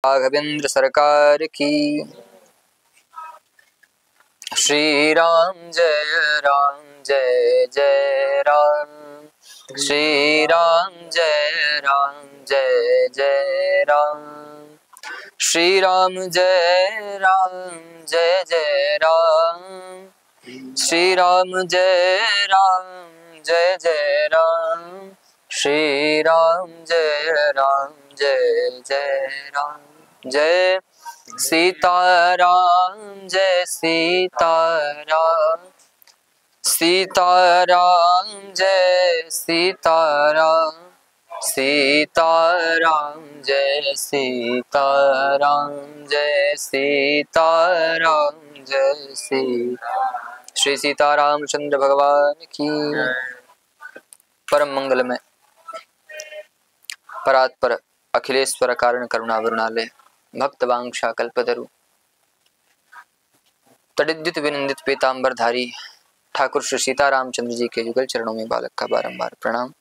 राघवेंद्र सरकार की। श्री राम जय जय राम, श्री राम जय जय राम, श्री राम जय जय राम, श्री राम जय जय राम, श्री राम जय जय राम। जय सीताराम जय सीताराम, सीताराम जय सीताराम, सीताराम जय सीताराम, जय सीताराम जय सीताराम। श्री सीतारामचंद्र भगवान की। परम मंगलमय परात्पर अखिलेश्वर कारण करुणावरुणालय भक्तवांछा कल्पतरु तडिद्युत विनिंदित पीतांबरधारी ठाकुर श्री सीतारामचंद्र जी के युगल चरणों में बालक का बारंबार प्रणाम।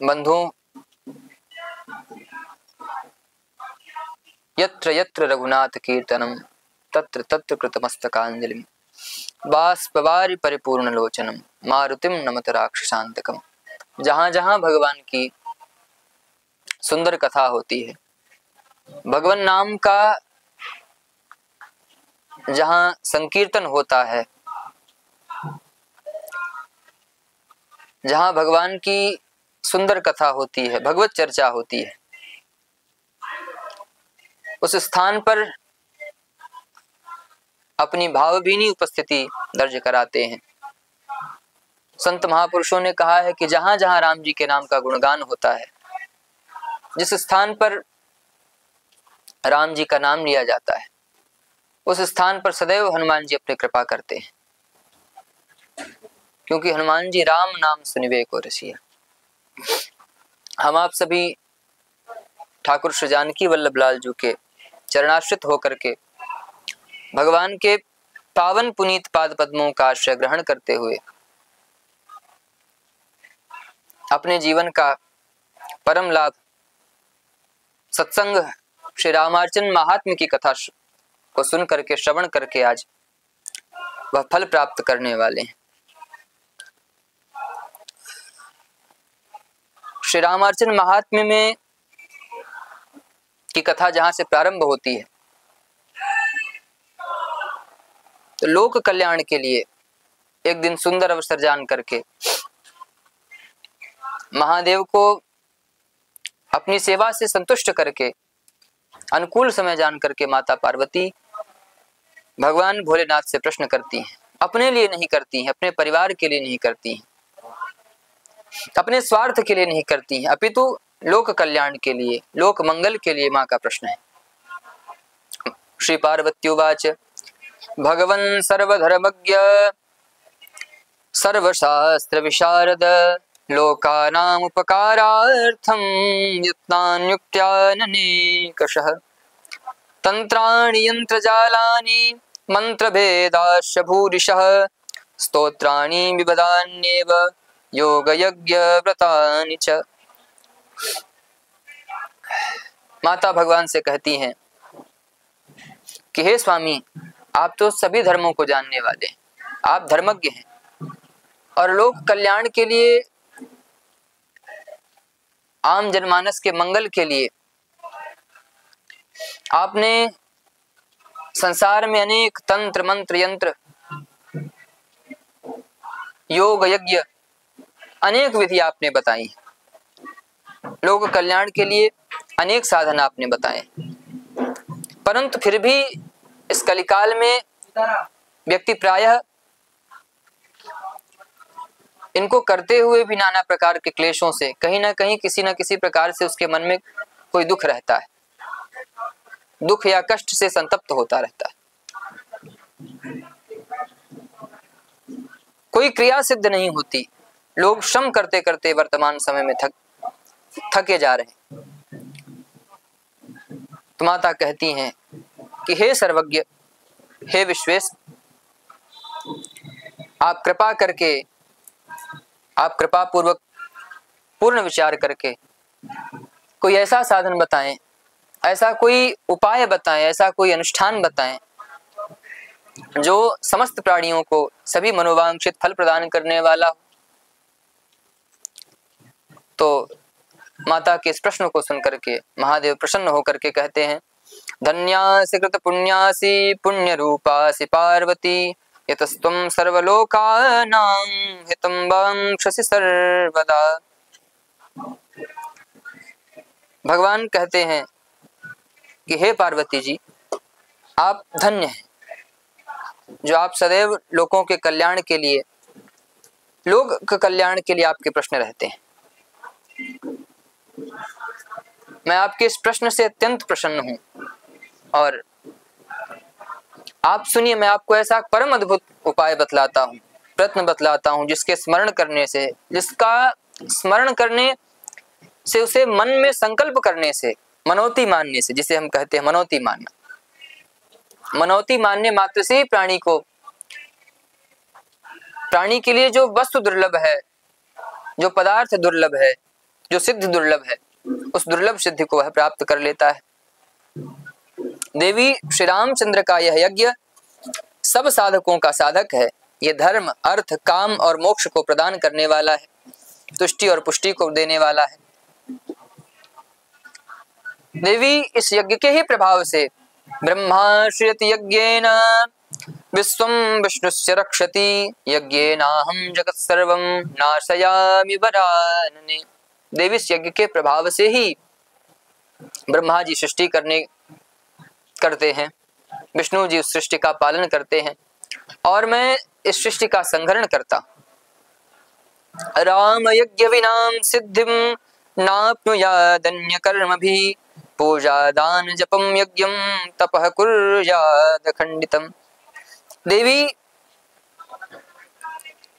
बंधुओं, यत्र यत्र रघुनाथ कीर्तनम तत्र तत्र कृतमस्तकांजलिं बाष्पवारि परिपूर्ण लोचनम मारुतिम नमत राक्षसांतकम। जहां जहां भगवान की सुंदर कथा होती है, भगवान नाम का जहां संकीर्तन होता है, जहां भगवान की सुंदर कथा होती है, भगवत चर्चा होती है, उस स्थान पर अपनी भावभीनी उपस्थिति दर्ज कराते हैं। संत महापुरुषों ने कहा है कि जहां जहां राम जी के नाम का गुणगान होता है, जिस स्थान पर राम जी का नाम लिया जाता है, उस स्थान पर सदैव हनुमान जी अपनी कृपा करते हैं, क्योंकि हनुमान जी राम नाम सुनिवे को रसिया। हम आप सभी ठाकुर श्री जानकी वल्लभ लाल जी के चरणाश्रित होकर के भगवान के पावन पुनीत पाद पद्मों का आश्रय ग्रहण करते हुए अपने जीवन का परम लाभ सत्संग श्री रामार्चन महात्म्य की कथा को सुन करके, श्रवण करके आज वह फल प्राप्त करने वाले हैं। श्री रामार्चन महात्म्य में की कथा जहां से प्रारंभ होती है, तो लोक कल्याण के लिए एक दिन सुंदर अवसर जान करके महादेव को अपनी सेवा से संतुष्ट करके अनुकूल समय जान करके माता पार्वती भगवान भोलेनाथ से प्रश्न करती हैं। अपने लिए नहीं करती हैं, अपने परिवार के लिए नहीं करती हैं, अपने स्वार्थ के लिए नहीं करती हैं, अपितु लोक कल्याण के लिए, लोक मंगल के लिए मां का प्रश्न है। श्री पार्वत्युवाच भगवन् सर्वधर्मज्ञ सर्वशास्त्र विशारद लोकानां उपकारार्थं यत्नान्युक्त्याननेकशः तंत्राणि यंत्रजालानि मंत्रभेदाश्च भूरिशः स्तोत्राणि विबदान्येव योगयज्ञव्रतानि च। माता भगवान से कहती हैं कि हे स्वामी, आप तो सभी धर्मों को जानने वाले हैं, आप धर्मज्ञ हैं, और लोक कल्याण के लिए, आम जनमानस के मंगल के लिए आपने संसार में अनेक तंत्र मंत्र यंत्र योग यज्ञ अनेक विधि आपने बताई, लोक कल्याण के लिए अनेक साधन आपने बताए, परंतु फिर भी इस कलिकाल में व्यक्ति प्रायः इनको करते हुए भी नाना प्रकार के क्लेशों से कहीं ना कहीं किसी न किसी प्रकार से उसके मन में कोई दुख रहता है, दुख या कष्ट से संतप्त होता रहता है। कोई क्रिया सिद्ध नहीं होती, लोग श्रम करते करते वर्तमान समय में थके जा रहे हैं। तो माता कहती हैं कि हे सर्वज्ञ, हे विश्वेश, आप कृपा करके, आप कृपा पूर्वक पूर्ण विचार करके कोई ऐसा साधन बताएं, ऐसा कोई उपाय बताएं, ऐसा कोई अनुष्ठान बताएं जो समस्त प्राणियों को सभी मनोवांछित फल प्रदान करने वाला हो। तो माता के इस प्रश्न को सुनकर के महादेव प्रसन्न होकर के कहते हैं, धन्यासि कृत पुण्यासि पुण्य रूपासि पार्वती, यतस्त्वं सर्वलोकानां हितं वांक्षसि सर्वदा। भगवान कहते हैं कि हे पार्वती जी, आप धन्य हैं जो आप सदैव लोगों के कल्याण के लिए, लोग के कल्याण के लिए आपके प्रश्न रहते हैं। मैं आपके इस प्रश्न से अत्यंत प्रसन्न हूं और आप सुनिए, मैं आपको ऐसा परम अद्भुत उपाय बतलाता हूं, प्रयत्न बतलाता हूं, जिसके स्मरण करने से, जिसका स्मरण करने से, उसे मन में संकल्प करने से, मनोती मानने से, जिसे हम कहते हैं मनोती मानना, मनोती मानने मात्र से ही प्राणी को, प्राणी के लिए जो वस्तु दुर्लभ है, जो पदार्थ दुर्लभ है, जो सिद्धि दुर्लभ है, उस दुर्लभ सिद्धि को वह प्राप्त कर लेता है। देवी श्री रामचंद्र का यह यज्ञ सब साधकों का साधक है। यह धर्म, अर्थ, काम और मोक्ष को प्रदान करने वाला है, तुष्टि और पुष्टि को देने वाला है। देवी इस यज्ञ के ही प्रभाव से ब्रह्मा श्रियति यज्ञेन विश्वं विष्णुस्य रक्षति, यज्ञेनाहं जगत् सर्वं नाशयामि वरानने। देवी इस यज्ञ के प्रभाव से ही ब्रह्मा जी सृष्टि करते हैं, विष्णु जी उस सृष्टि का पालन करते हैं और मैं इस सृष्टि का संहरण करता। राम यज्ञ विनाम सिद्धिम नाप्नुयादन्य कर्मभिः, पूजा दान जपम यज्ञम तपः कुर्याद खंडितम। देवी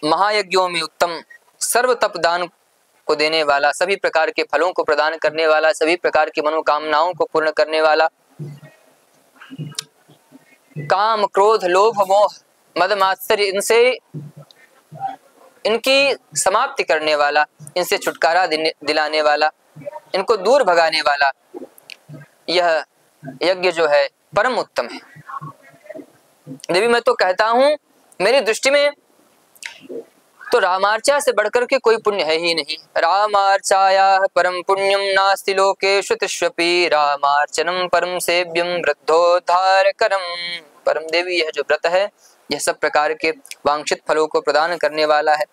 महायज्ञों में उत्तम, सर्व तप दान को देने वाला, सभी प्रकार के फलों को प्रदान करने वाला, सभी प्रकार की मनोकामनाओं को पूर्ण करने वाला, काम, क्रोध, लोभ, मोह, मद, मात्सर्य, इनकी समाप्ति करने वाला, इनसे छुटकारा दिलाने वाला, इनको दूर भगाने वाला यह यज्ञ जो है परम उत्तम है। देवी मैं तो कहता हूं, मेरी दृष्टि में तो रामार्चा से बढ़कर के कोई पुण्य है ही नहीं। रामार्चाया परम पुण्यम नास्ति लोके श्रुतिष्वपि, रामार्चनम परम सेव्यम वृद्धोद्धारकरम परम। देवी यह जो व्रत है, यह सब प्रकार के वांछित फलों को प्रदान करने वाला है,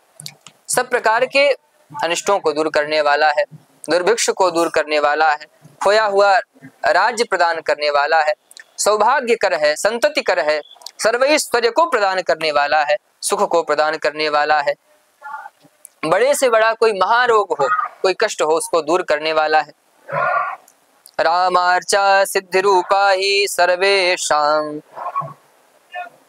सब प्रकार के अनिष्टों को दूर करने वाला है, दुर्भिक्ष को दूर करने वाला है, खोया हुआ राज्य प्रदान करने वाला है, सौभाग्य कर है, संतति कर है, सर्वैश्वर्य को प्रदान करने वाला है, सुख को प्रदान करने वाला है, बड़े से बड़ा कोई महारोग हो, कोई कष्ट हो, उसको दूर करने वाला है। रामार्चा सिद्धि रूपा ही सर्वेषां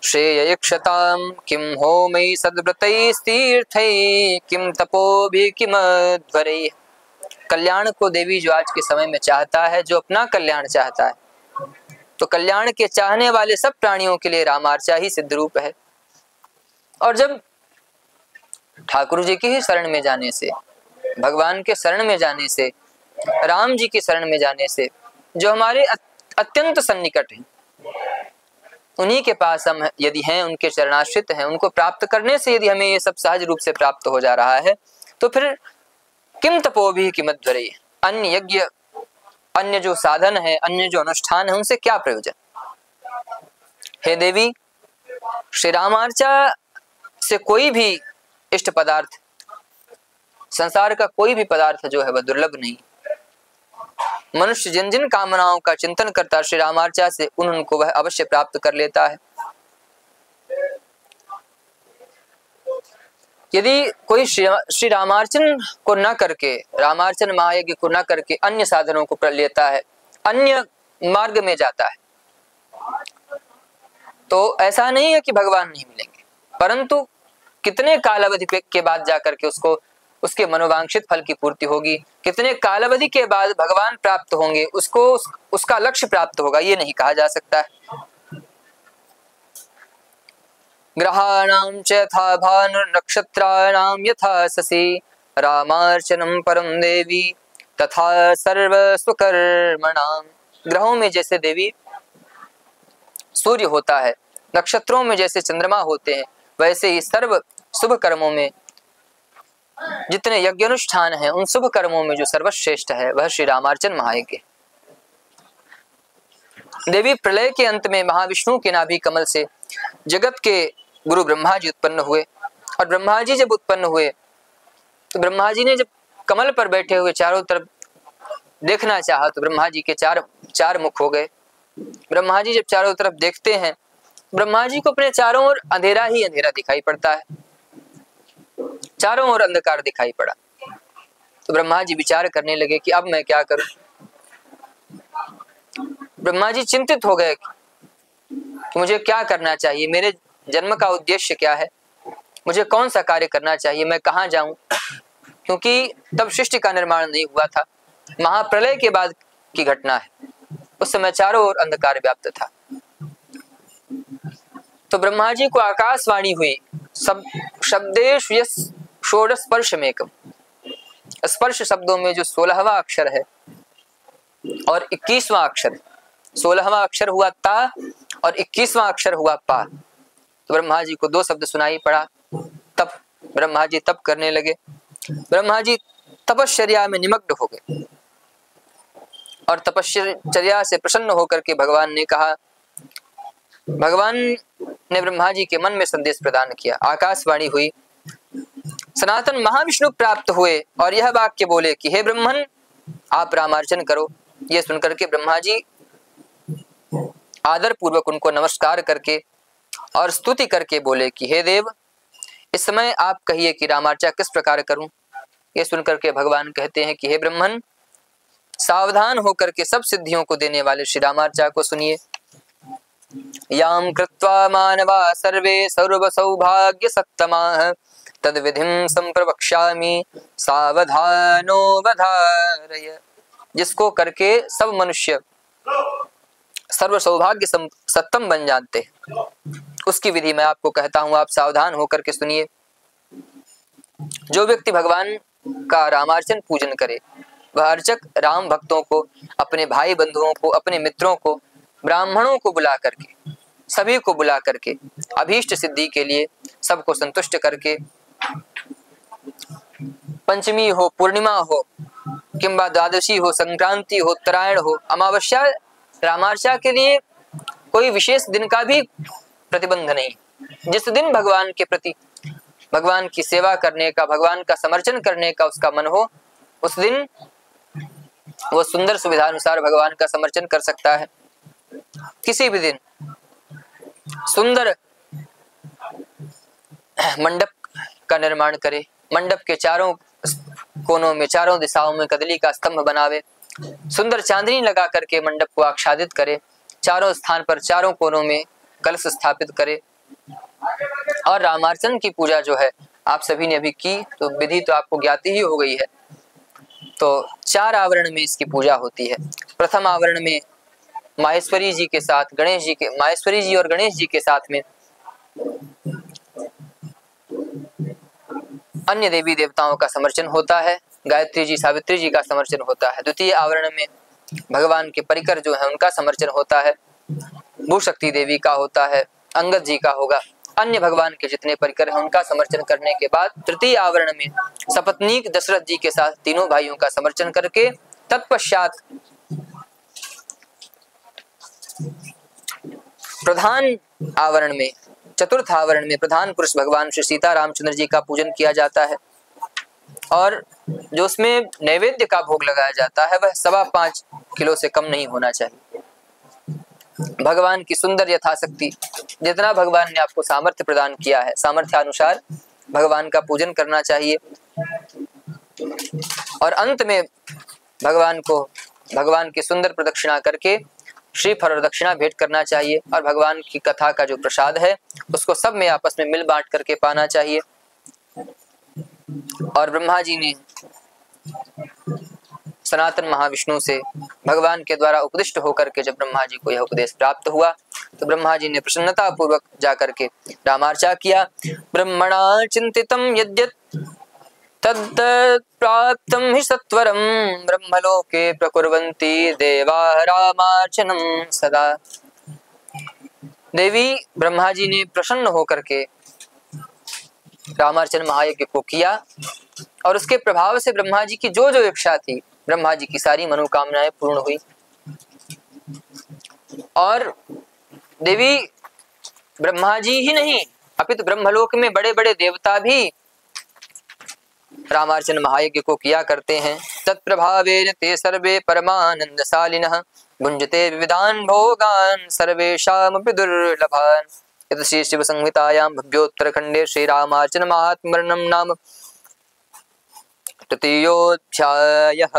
श्रेययक्षतां, किम होमैः सद्व्रतैस्तीर्थैः, किम तपोभिः किमध्वरैः। कल्याण को देवी जो आज के समय में चाहता है, जो अपना कल्याण चाहता है, तो कल्याण के चाहने वाले सब प्राणियों के लिए रामार्चा ही सिद्ध रूप है। और जब ठाकुर जी की ही शरण में जाने से, भगवान के शरण में जाने से, राम जी की शरण में जाने से, जो हमारे अत्यंत सन्निकट हैं, उन्हीं के पास हम यदि हैं, उनके चरणाश्रित हैं, उनको प्राप्त करने से यदि हमें ये सब सहज रूप से प्राप्त हो जा रहा है, तो फिर किम तपोभिः किमध्वरैः, अन्य यज्ञ, अन्य जो साधन है, अन्य जो अनुष्ठान है, उनसे क्या प्रयोजन। हे देवी, श्री रामार्चा से कोई भी इष्ट पदार्थ, संसार का कोई भी पदार्थ जो है वह दुर्लभ नहीं। मनुष्य जिन जिन कामनाओं का चिंतन करता है, श्री रामार्चा से उनको वह अवश्य प्राप्त कर लेता है। यदि कोई श्री रामार्चन को न करके, रामार्चन महायज्ञ को न करके अन्य साधनों को कर लेता है, अन्य मार्ग में जाता है, तो ऐसा नहीं है कि भगवान नहीं मिलेंगे, परंतु कितने काल अवधि के बाद जाकर के उसको उसके मनोवांछित फल की पूर्ति होगी, कितने काल अवधि के बाद भगवान प्राप्त होंगे, उसको उसका लक्ष्य प्राप्त होगा, ये नहीं कहा जा सकता है। ग्रहाणां च यथा भानुर्नक्षत्राणां यथा शशि, रामार्चनम परम देवी तथा सर्व स्वकर्मणाम। ग्रहों में जैसे देवी सूर्य होता है, नक्षत्रों में जैसे चंद्रमा होते हैं, वैसे ही सर्व शुभ कर्मों में जितने यज्ञ अनुष्ठान है, उन शुभ कर्मों में जो सर्वश्रेष्ठ है वह श्री रामार्चन महायज्ञ। देवी प्रलय के अंत में महाविष्णु के नाभि कमल से जगत के गुरु ब्रह्मा जी उत्पन्न हुए। और ब्रह्मा जी जब उत्पन्न हुए तो ब्रह्मा जी ने जब कमल पर बैठे हुए चारों तरफ देखना चाहा तो ब्रह्मा जी के चार मुख हो गए। ब्रह्मा जी जब चारों तरफ देखते हैं, ब्रह्मा जी को अपने चारों ओर अंधेरा ही अंधेरा दिखाई पड़ता है, चारों ओर अंधकार दिखाई पड़ा। तो ब्रह्मा जी विचार करने लगे कि अब मैं क्या करूं। ब्रह्मा जी चिंतित हो गए कि मुझे क्या करना चाहिए, मेरे जन्म का उद्देश्य क्या है, मुझे कौन सा कार्य करना चाहिए, मैं कहाँ जाऊं। क्योंकि तब सृष्टि का निर्माण नहीं हुआ था, महाप्रलय के बाद की घटना है, उस समय चारों ओर अंधकार व्याप्त था। तो ब्रह्मा जी को आकाशवाणी हुई, सब शब्देषु यस् षोडश स्पर्शमेकम। स्पर्श शब्दों में जो 16वां अक्षर है और 21वां अक्षर, 16वां अक्षर हुआ ता और 21वां अक्षर हुआ पा। तो ब्रह्मा जी को 2 शब्द सुनाई पड़ा। तब ब्रह्मा जी तप करने लगे। ब्रह्मा जी तपश्चर्या में निमग्न हो गए और तपश्चर्या से प्रसन्न होकर के भगवान ने कहा, भगवान ने ब्रह्मा जी के मन में संदेश प्रदान किया। आकाशवाणी हुई, सनातन महाविष्णु प्राप्त हुए और यह वाक्य बोले कि हे ब्रह्मन, आप रामार्चन करो। यह सुनकर के ब्रह्मा जी आदर पूर्वक उनको नमस्कार करके और स्तुति करके बोले कि हे देव, इस समय आप कहिए कि रामार्चा किस प्रकार करूं। ये सुनकर के भगवान कहते हैं कि हे ब्रह्मन, सावधान होकर के सब सिद्धियों को देने वाले श्री रामार्चा को सुनिए। याम कृत्वा मानवा सर्वे सर्व सौभाग्य सत्तमाः तद विधिं संप्रवक्ष्यामि सावधानो वधारय। जिसको करके सब मनुष्य सर्व सौभाग्य सत्तम बन जाते हैं, उसकी विधि मैं आपको कहता हूं, आप सावधान होकर के सुनिए। जो व्यक्ति भगवान का रामार्चन पूजन करे, वह अर्चक राम भक्तों को, अपने भाई बंधुओं को, अपने मित्रों को, ब्राह्मणों को बुला करके, सभी को बुला करके अभीष्ट सिद्धि के लिए सबको संतुष्ट करके, पंचमी हो, पूर्णिमा हो, किंबा द्वादशी हो, संक्रांति हो, उत्तरायण हो, अमावस्या, रामार्चा के लिए कोई विशेष दिन का भी प्रतिबंध नहीं। जिस दिन भगवान के प्रति, भगवान की सेवा करने का, भगवान का समर्चन करने का उसका मन हो, उस दिन वो सुंदर सुविधा अनुसार भगवान का समर्चन कर सकता है। किसी भी दिन सुंदर मंडप का निर्माण करे, मंडप के चारों कोनों में, चारों दिशाओं में कदली का स्तंभ बनावे, सुंदर चांदनी लगा करके मंडप को आच्छादित करे, चारों स्थान पर चारों कोनों में कलश स्थापित करे। और रामार्चन की पूजा जो है आप सभी ने अभी की, तो विधि तो आपको ज्ञात ही हो गई है। तो 4 आवरण में इसकी पूजा होती है। प्रथम आवरण में माहेश्वरी जी के साथ गणेश जी के, माहेश्वरी जी और गणेश जी के साथ में अन्य देवी देवताओं का समर्चन होता है, गायत्री जी, सावित्री जी का समर्चन होता है। द्वितीय आवरण में भगवान के परिकर जो है उनका समर्चन होता है, भूशक्ति देवी का होता है, अंगद जी का होगा, अन्य भगवान के जितने परिकर हैं उनका समर्चन करने के बाद तृतीय आवरण में सपत्नीक दशरथ जी के साथ तीनों भाइयों का समर्चन करके तत्पश्चात प्रधान आवरण में, चतुर्थ आवरण में प्रधान पुरुष भगवान श्री सीता रामचंद्र जी का पूजन किया जाता है। और जो उसमें नैवेद्य का भोग लगाया जाता है वह 5.25 किलो से कम नहीं होना चाहिए। भगवान की सुंदर यथाशक्ति, जितना भगवान ने आपको सामर्थ्य प्रदान किया है, सामर्थ्य अनुसार भगवान का पूजन करना चाहिए। और अंत में भगवान को, भगवान की सुंदर प्रदक्षिणा करके श्रीफल और दक्षिणा भेंट करना चाहिए। और भगवान की कथा का जो प्रसाद है उसको सब में आपस में मिल बांट करके पाना चाहिए। और ब्रह्मा जी ने सनातन महाविष्णु से भगवान के द्वारा उपदिष्ट होकर के जब ब्रह्मा जी को यह उपदेश प्राप्त हुआ तो ब्रह्मा जी ने प्रसन्नता पूर्वक जाकर के रामार्चा किया। ब्रह्मणा चिंतितम यद्यत् तद् प्राप्तं हि सत्वरं ब्रह्मलोके प्रकुर्वन्ति देवा रामार्चनं सदा। देवी ब्रह्मा जी ने प्रसन्न होकर के रामार्चन महायज्ञ को किया और उसके प्रभाव से ब्रह्मा जी की जो जो इच्छा थी, ब्रह्मा जी की सारी मनोकामनाएं पूर्ण हुई। और देवी ब्रह्मा जी ही नहीं अपितु ब्रह्मलोक में बड़े बड़े देवता भी रामार्चन महायज्ञ को किया करते हैं। तत्प्रभावेन ते सर्वे परमानंदशालिनः भुंजते विविधान भोगान सर्वेषामपि दुर्लभान। इति श्री शिव संहितायां भव्योत्तरखंडे श्री रामार्चन महात्म्यवर्णनं नाम तृतीयोऽध्यायः।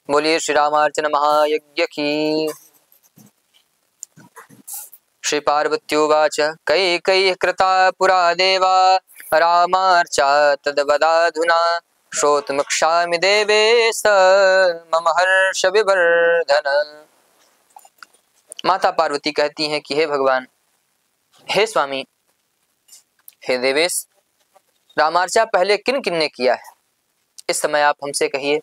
बोलिए श्री रामार्चन महायज्ञ की। श्री पार्वत्योवाच कैकेयी कृता पुरा देवा रामार्चा तद्वदाधुना श्रोतुमिच्छामि देवेश मम हर्ष विवर्धन। माता पार्वती कहती हैं कि हे भगवान, हे स्वामी, हे देवेश, रामार्चा पहले किन किन ने किया है, इस समय आप हमसे कहिए।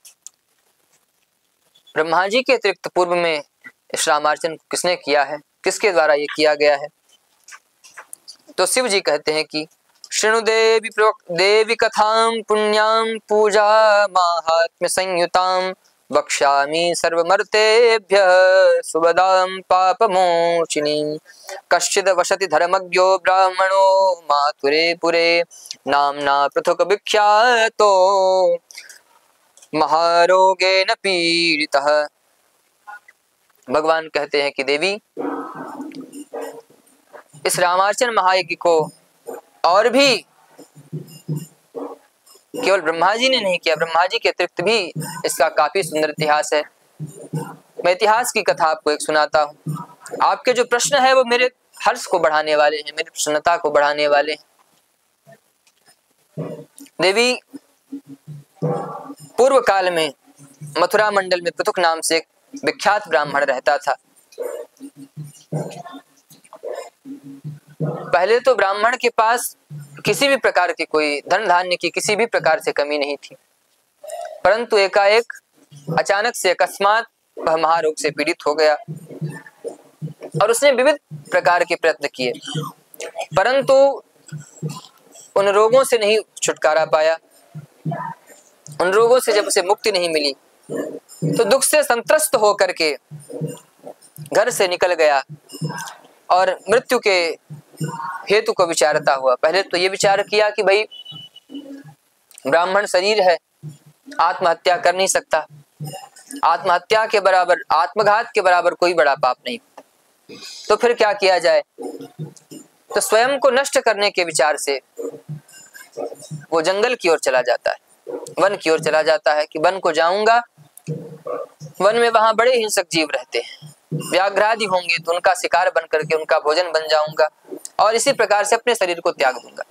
ब्रह्मा जी के अतिरिक्त पूर्व में इस रामार्चन को किसने किया है, किसके द्वारा ये किया गया है? तो शिव जी कहते हैं कि शृणु देवी कथां पुण्यां पूजा माहात्म्य संयुतां वक्ष्यामि सर्वमर्तेभ्यः सुभदां पापमोचिनीं। कश्चिद् वसति धर्मज्ञो ब्राह्मणो मातुरे पुरे नाम्ना पृथुक विख्यातो महारोगेन पीडितः। भगवान कहते हैं कि देवी, इस रामार्चन महायज्ञ को और भी केवल ब्रह्मा जी ने नहीं किया, ब्रह्मा जी के अतिरिक्त भी इसका काफी सुंदर इतिहास है। मैं इतिहास की कथा आपको एक सुनाता हूँ। आपके जो प्रश्न है वो मेरे हर्ष को बढ़ाने वाले हैं, मेरी प्रसन्नता को बढ़ाने वाले हैं। देवी, पूर्व काल में मथुरा मंडल में पृथुक नाम से एक विख्यात ब्राह्मण रहता था। पहले तो ब्राह्मण के पास किसी भी प्रकार की कोई धन धान्य की किसी भी प्रकार से कमी नहीं थी, परंतु एकाएक अचानक से अकस्मात वह महारोग से पीड़ित हो गया और उसने विविध प्रकार के प्रयत्न किए, परंतु उन रोगों से नहीं छुटकारा पाया। उन रोगों से जब उसे मुक्ति नहीं मिली तो दुख से संत्रस्त होकर के घर से निकल गया और मृत्यु के हेतु को विचारता हुआ। पहले तो ये विचार किया कि भाई ब्राह्मण शरीर है, आत्महत्या कर नहीं सकता, आत्महत्या के बराबर, आत्मघात के बराबर कोई बड़ा पाप नहीं, तो फिर क्या किया जाए। तो स्वयं को नष्ट करने के विचार से वो जंगल की ओर चला जाता है, वन की ओर चला जाता है कि वन को जाऊंगा, वन में वहां बड़े हिंसक जीव रहते हैं, व्याघ्रादि होंगे तो उनका शिकार बन करके उनका भोजन बन जाऊंगा और इसी प्रकार से अपने शरीर को त्याग दूंगा।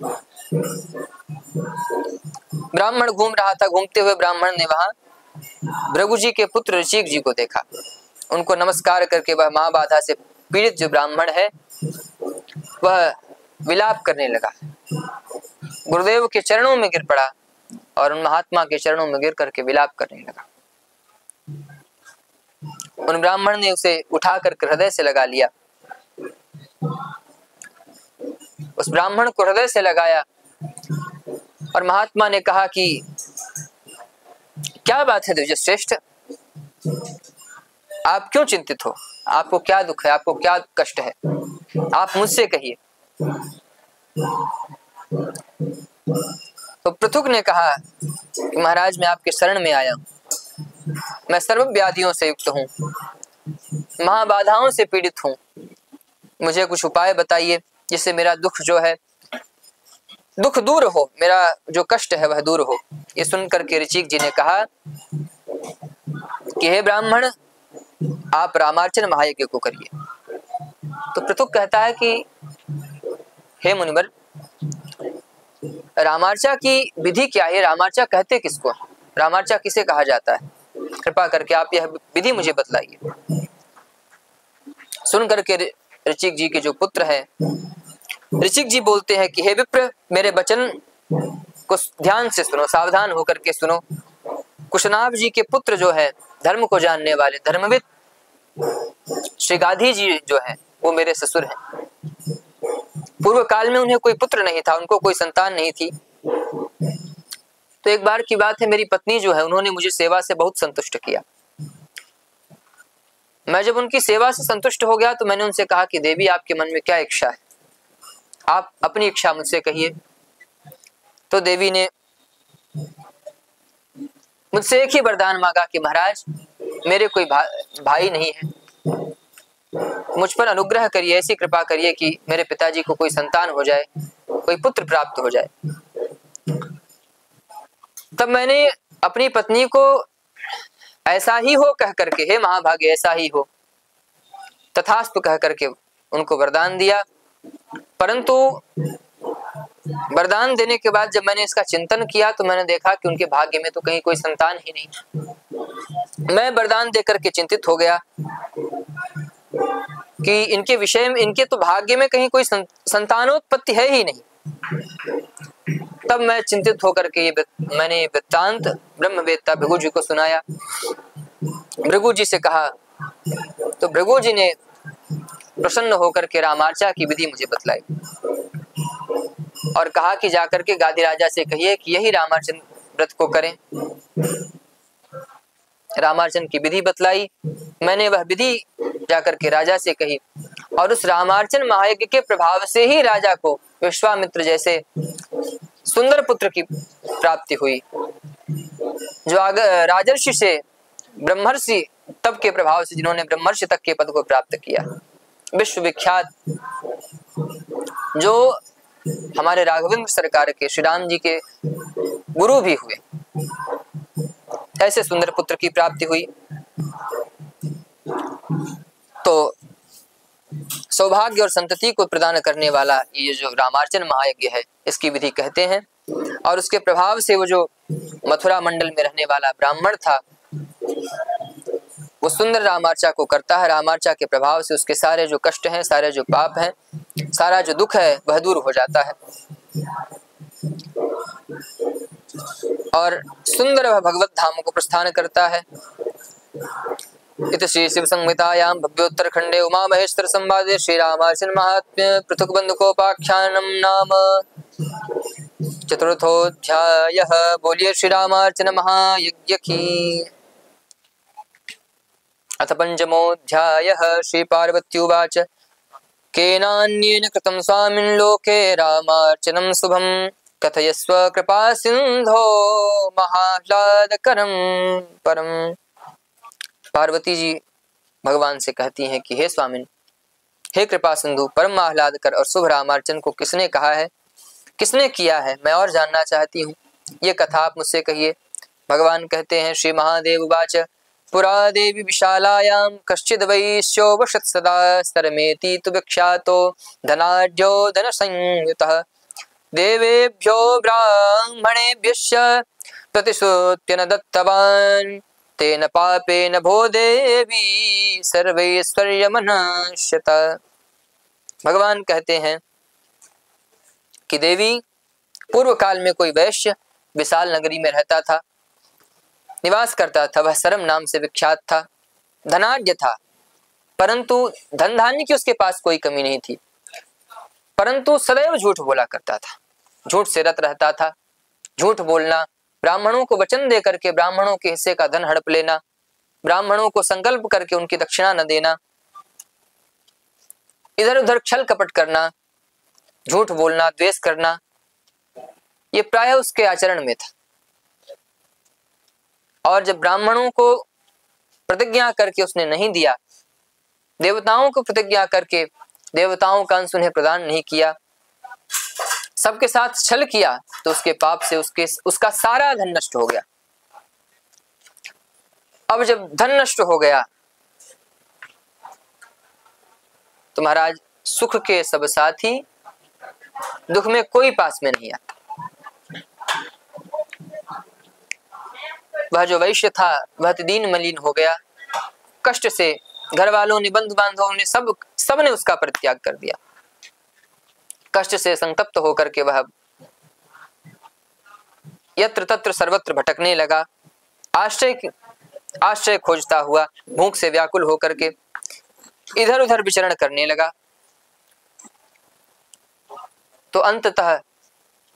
ब्राह्मण घूम रहा था, घूमते हुए ब्राह्मण ने वहां भृगु जी के पुत्र ऋषिक जी को देखा। उनको नमस्कार करके वह महाबाधा से पीड़ित जो ब्राह्मण है वह विलाप करने लगा, गुरुदेव के चरणों में गिर पड़ा और उन महात्मा के चरणों में गिर करके विलाप करने लगा। उन ब्राह्मण ने उसे उठा कर हृदय से लगा लिया। उस ब्राह्मण को हृदय से लगाया और महात्मा ने कहा कि क्या बात है द्विजश्रेष्ठ, आप क्यों चिंतित हो, आपको क्या दुख है, आपको क्या कष्ट है, आप मुझसे कहिए। तो पृथुक ने कहा कि महाराज, मैं आपके शरण में आया हूं, मैं सर्व व्याधियों से युक्त हूँ, महाबाधाओं से पीड़ित हूँ, मुझे कुछ उपाय बताइए जिससे मेरा दुख जो है दुख दूर हो, मेरा जो कष्ट है वह दूर हो। ये सुनकर के ऋषिक जी ने कहा कि हे ब्राह्मण, आप रामार्चन महायज्ञ को करिए। तो पृथुक कहता है कि हे मुनिवर, रामार्चा की विधि क्या है, रामार्चा कहते किसको, रामार्चा किसे कहा जाता है, कृपा करके आप यह विधि मुझे बतलाइए। सुन करके ऋषिक जी के जो पुत्र है, ऋषिक जी बोलते हैं कि हे विप्र, मेरे वचन को ध्यान से सुनो, सावधान होकर के सुनो। कुशनाभ जी के पुत्र जो है, धर्म को जानने वाले धर्मविद श्री गाधी जी जो है, वो मेरे ससुर हैं। पूर्व काल में उन्हें कोई पुत्र नहीं था, उनको कोई संतान नहीं थी। तो एक बार की बात है, मेरी पत्नी जो है, उन्होंने मुझे सेवा से बहुत संतुष्ट किया। मैं जब उनकी सेवा से संतुष्ट हो गया तो मैंने उनसे कहा कि देवी, आपके मन में क्या इच्छा है, आप अपनी इच्छा मुझसे कहिए। तो देवी ने मुझसे एक ही वरदान मांगा कि महाराज, मेरे कोई भाई नहीं है, मुझ पर अनुग्रह करिए, ऐसी कृपा करिए कि मेरे पिताजी को कोई संतान हो जाए, कोई पुत्र प्राप्त हो जाए। तब मैंने अपनी पत्नी को ऐसा ही हो कह करके, हे महाभागे ऐसा ही हो, तथास्तु कह करके उनको वरदान दिया। परंतु वरदान देने के बाद जब मैंने इसका चिंतन किया तो मैंने देखा कि उनके भाग्य में तो कहीं कोई संतान ही नहीं। मैं वरदान देकर के चिंतित हो गया कि इनके विषय में, इनके तो भाग्य में कहीं कोई संतानोत्पत्ति है ही नहीं। तब मैं चिंतित होकर के मैंने वृत्तांत ब्रह्मवेत्ता भृगु जी को सुनाया। भृगु जी से कहा तो भृगु जी ने प्रसन्न होकर के रामार्चा की विधि मुझे बतलाई और कहा कि जाकर के गादी राजा से कहिए कि यही रामार्चन व्रत को करें। रामार्चन की विधि बतलाई, मैंने वह विधि जाकर के राजा से कही और उस रामार्चन महायज्ञ के प्रभाव से ही राजा को विश्वामित्र जैसे सुंदर पुत्र की प्राप्ति हुई, जो राजर्षि से ब्रह्मर्षि तप के प्रभाव से, जिन्होंने ब्रह्मर्षि तक के पद को प्राप्त किया, विश्वविख्यात, जो हमारे राघवेंद्र सरकार के श्री राम जी के गुरु भी हुए, ऐसे सुंदर पुत्र की प्राप्ति हुई। तो सौभाग्य और संतति को प्रदान करने वाला ये जो रामार्चन महायज्ञ है, इसकी विधि कहते हैं। और उसके प्रभाव से वो जो मथुरा मंडल में रहने वाला ब्राह्मण था, वो सुंदर रामार्चा को करता है। रामार्चा के प्रभाव से उसके सारे जो कष्ट हैं, सारे जो पाप हैं, सारा जो दुख है, वह दूर हो जाता है और सुंदर वह भगवत धाम को प्रस्थान करता है। इति श्री शिव संहितायां भव्योत्तर खंडे उमा महेश्वर संवादे श्री रामार्चन महात्म्य पृथुक बंधुकोपाख्यानम नाम चतुर्थोऽध्यायः। बोलिए श्री रामार्चन महायज्ञ की। अथ पंचमोऽध्यायः। श्री पार्वत्युवाच केनान्येन कृतं स्वामिन् लोके रामार्चनं शुभं कथयस्व कृपा सिंधो महाह्लादकरं परम। पार्वती जी भगवान से कहती हैं कि हे स्वामिन, हे कृपा सिंधु, परम आह्लादकर और शुभ रामार्चन को किसने कहा है, किसने किया है, मैं और जानना चाहती हूँ, ये कथा आप मुझसे कहिए। भगवान कहते हैं, श्री महादेव वाच पुरा देवी विशालायां कश्चिद् वैश्यो वसत् सदा स्तरमेति तु विख्यातो धनाढ्यो धनसंयुतः देवेभ्यो ब्राह्मणेभ्यश्च प्रतिश्रुत्य न दत्तवान् तेन पापेन भो देवी सर्वैश्वर्यमनश्यत। भगवान कहते हैं कि देवी, पूर्व काल में कोई वैश्य विशाल नगरी में रहता था, निवास करता था। वह सरम नाम से विख्यात था, धनाढ्य था, परंतु धन धान्य की उसके पास कोई कमी नहीं थी, परंतु सदैव झूठ बोला करता था, झूठ से रत रहता था। झूठ बोलना, ब्राह्मणों को वचन दे करके ब्राह्मणों के हिस्से का धन हड़प लेना, ब्राह्मणों को संकल्प करके उनकी दक्षिणा न देना, इधर उधर छल कपट करना, झूठ बोलना, द्वेष करना, ये प्राय उसके आचरण में था। और जब ब्राह्मणों को प्रतिज्ञा करके उसने नहीं दिया, देवताओं को प्रतिज्ञा करके देवताओं का अंश उन्हें प्रदान नहीं किया, सबके साथ छल किया, तो उसके पाप से उसका सारा धन नष्ट हो गया। अब जब धन नष्ट हो गया तो महाराज, सुख के सब साथी, दुख में कोई पास में नहीं आता। वह जो वैश्य था वह दीन मलिन हो गया, कष्ट से घर वालों ने, बंधु बांधवों ने, सबने उसका परित्याग कर दिया। कष्ट से संतप्त होकर के वह यत्र तत्र सर्वत्र भटकने लगा, आश्रय खोजता हुआ भूख से व्याकुल होकर के इधर उधर विचरण करने लगा। तो अंततः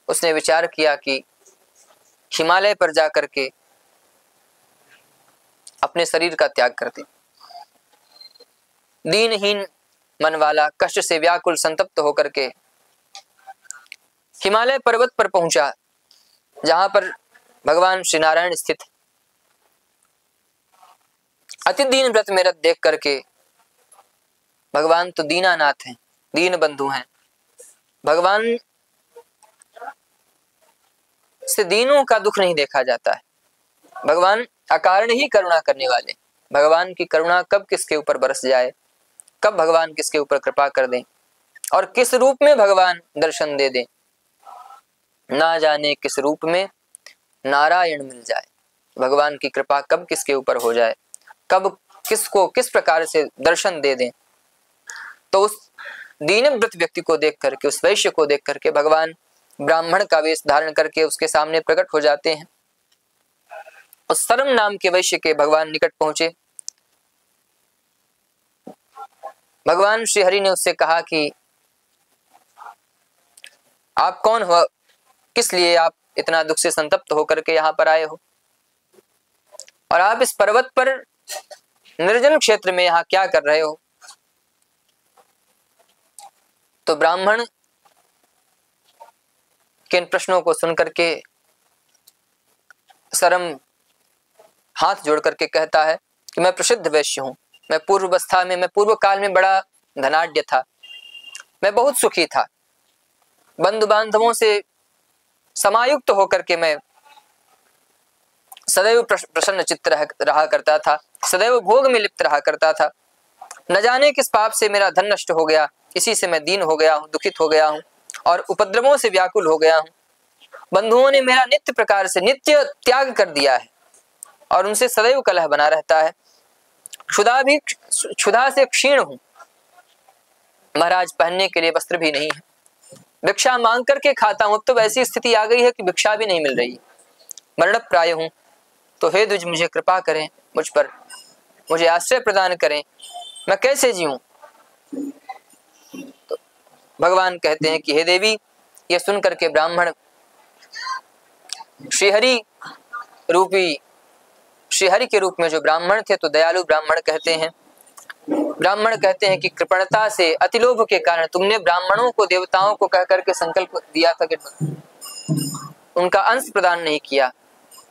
उसने विचार किया कि हिमालय पर जाकर के अपने शरीर का त्याग कर दे। दीनहीन मन वाला कष्ट से व्याकुल संतप्त होकर के हिमालय पर्वत पर पहुंचा, जहां पर भगवान श्री नारायण स्थित। अति दीन व्रत में रत देख करके, भगवान तो दीनानाथ हैं, दीन बंधु हैं, भगवान से दीनों का दुख नहीं देखा जाता है। भगवान अकारण ही करुणा करने वाले। भगवान की करुणा कब किसके ऊपर बरस जाए, कब भगवान किसके ऊपर कृपा कर दें और किस रूप में भगवान दर्शन दे दें, ना जाने किस रूप में नारायण मिल जाए। भगवान की कृपा कब किसके ऊपर हो जाए, कब किसको किस प्रकार से दर्शन दे दें। तो उस दीनव्रत व्यक्ति को देख करके, उस वैश्य को देख करके भगवान ब्राह्मण का वेश धारण करके उसके सामने प्रकट हो जाते हैं। उस सरम नाम के वैश्य के भगवान निकट पहुंचे। भगवान श्री हरि ने उससे कहा कि आप कौन हो, किस लिए आप इतना दुख से संतप्त होकर के यहाँ पर आए हो, और आप इस पर्वत पर निर्जन क्षेत्र में यहाँ क्या कर रहे हो। तो ब्राह्मण के इन प्रश्नों को सुनकर के सरम हाथ जोड़ करके कहता है कि मैं प्रसिद्ध वैश्य हूं। मैं पूर्वावस्था में, मैं पूर्व काल में बड़ा धनाढ्य था, मैं बहुत सुखी था, बंधु बांधवों से समायुक्त होकर के मैं सदैव प्रसन्न चित्त रहा करता था, सदैव भोग में लिप्त रहा करता था। न जाने किस पाप से मेरा धन नष्ट हो गया, इसी से मैं दीन हो गया हूँ, दुखित हो गया हूँ और उपद्रवों से व्याकुल हो गया हूँ। बंधुओं ने मेरा नित्य प्रकार से नित्य त्याग कर दिया है और उनसे सदैव कलह बना रहता है। क्षुधा से क्षीण हूं, महाराज पहनने के लिए वस्त्र भी नहीं है, भिक्षा मांग करके खाता हूं। अब तो वैसी स्थिति आ गई है कि भिक्षा भी नहीं मिल रही, मरण प्राय हूं। तो हे द्विज, मुझे कृपा करें, मुझ पर मुझे आश्रय प्रदान करें, मैं कैसे जीऊं। तो भगवान कहते हैं कि हे देवी, ये सुन करके ब्राह्मण श्रीहरि के रूप में जो ब्राह्मण थे, तो दयालु ब्राह्मण कहते हैं। ब्राह्मण कहते हैं कि कृपणता से, अतिलोभ के कारण तुमने ब्राह्मणों को, देवताओं को कह करके संकल्प दिया था कि उनका अंश प्रदान नहीं किया,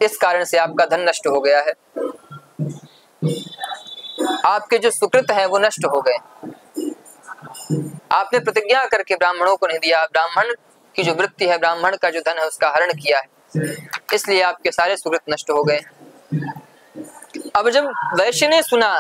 इस कारण से आपका धन नष्ट हो गया है, आपके जो सुकृत हैं वो नष्ट हो गए। आपने प्रतिज्ञा करके ब्राह्मणों को नहीं दिया, ब्राह्मण की जो वृत्ति है, ब्राह्मण का जो धन है उसका हरण किया है, इसलिए आपके सारे सुकृत नष्ट हो गए। अब जब वैश्य ने सुना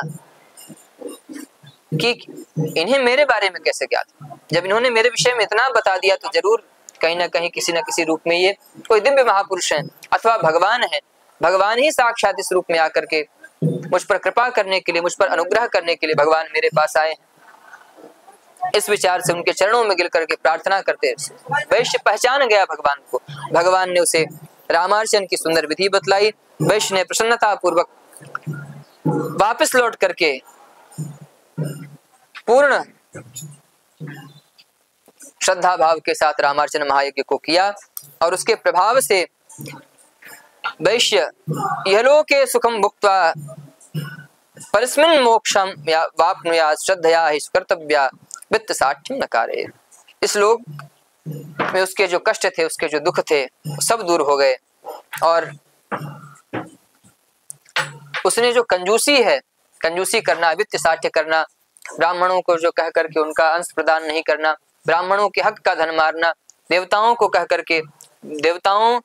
कि इन्हें मेरे बारे में कैसे ज्ञात, जब इन्होंने मेरे विषय में इतना बता दिया, तो जरूर कहीं ना कहीं किसी न किसी रूप में ये कोई दिव्य महापुरुष है अथवा भगवान है। भगवान ही साक्षात इस रूप में आकर के मुझ पर कृपा करने के लिए, मुझ पर अनुग्रह करने के लिए भगवान मेरे पास आए। इस विचार से उनके चरणों में गिर करके प्रार्थना करते वैश्य पहचान गया भगवान को। भगवान ने उसे रामार्चन की सुंदर विधि बतलाई। वैश्य ने प्रसन्नता पूर्वक वापस लौट करके पूर्ण श्रद्धा भाव के साथ रामार्चन महायज्ञ को किया और उसके प्रभाव से वैश्य इहलोके सुखम भुक्त्वा परस्मिन् मोक्षम वाप्नुयात् श्रद्धया हि सुकर्तव्या वित्त साठ्यम नकारे। इस लोक में उसके जो कष्ट थे, उसके जो दुख थे, सब दूर हो गए और उसने जो कंजूसी करना, वित्त साठ्य करना, ब्राह्मणों को जो कह करके उनका अंश प्रदान नहीं करना, ब्राह्मणों के हक का धन मारना, देवताओं को कह करके देवताओं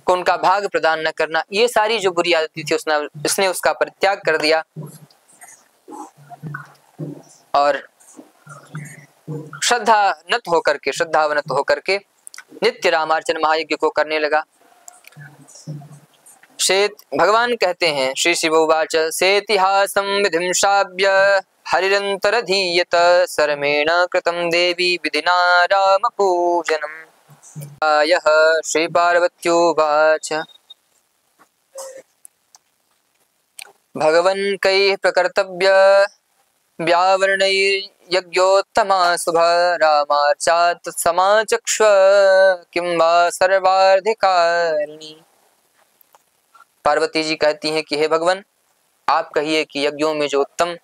को उनका भाग प्रदान न करना, ये सारी जो बुरी आदतें थी उसने उसका परित्याग कर दिया और श्रद्धावनत होकर के नित्य रामार्चन महायज्ञ को करने लगा। भगवान कहते हैं, श्री शिवोवाच सेतिहासं विधिं श्राव्य हरिरंतरधीयत सरमेण कृतं देवी विधिना राम पूजनम्। यः श्रीपार्वत्युवाच भगवन् कैः प्रकर्तव्य व्यावर्णैर्यज्ञोत्तमा शुभ रामार्चात् समाचक्ष्व किं वा सर्वार्धिकारिणी। पार्वती जी कहती हैं कि हे भगवान, आप कहिए कि यज्ञों में जो उत्तम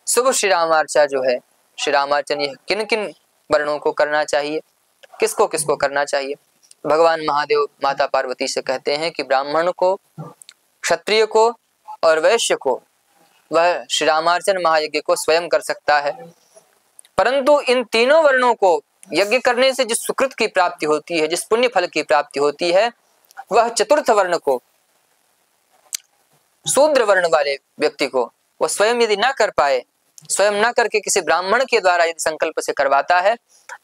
शुभ श्री रामार्चा जो है, श्री रामार्चन यह किन किन वर्णों को करना चाहिए, किसको किसको करना चाहिए। भगवान महादेव माता पार्वती से कहते हैं कि ब्राह्मण को, क्षत्रिय को और वैश्य को वह श्री रामार्चन महायज्ञ को स्वयं कर सकता है, परंतु इन तीनों वर्णों को यज्ञ करने से जिस सुकृत की प्राप्ति होती है, जिस पुण्य फल की प्राप्ति होती है, वह चतुर्थ वर्ण को, शूद्र वर्ण वाले व्यक्ति को वह स्वयं यदि ना कर पाए, स्वयं ना करके किसी ब्राह्मण के द्वारा यदि संकल्प से करवाता है,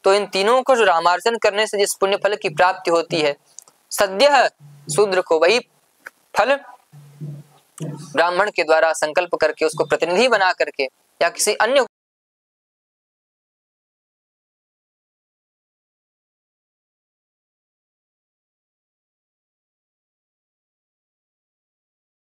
तो इन तीनों को जो रामार्चन करने से जिस पुण्य फल की प्राप्ति होती है, सद्यः शूद्र को वही फल ब्राह्मण के द्वारा संकल्प करके उसको प्रतिनिधि बना करके या किसी अन्य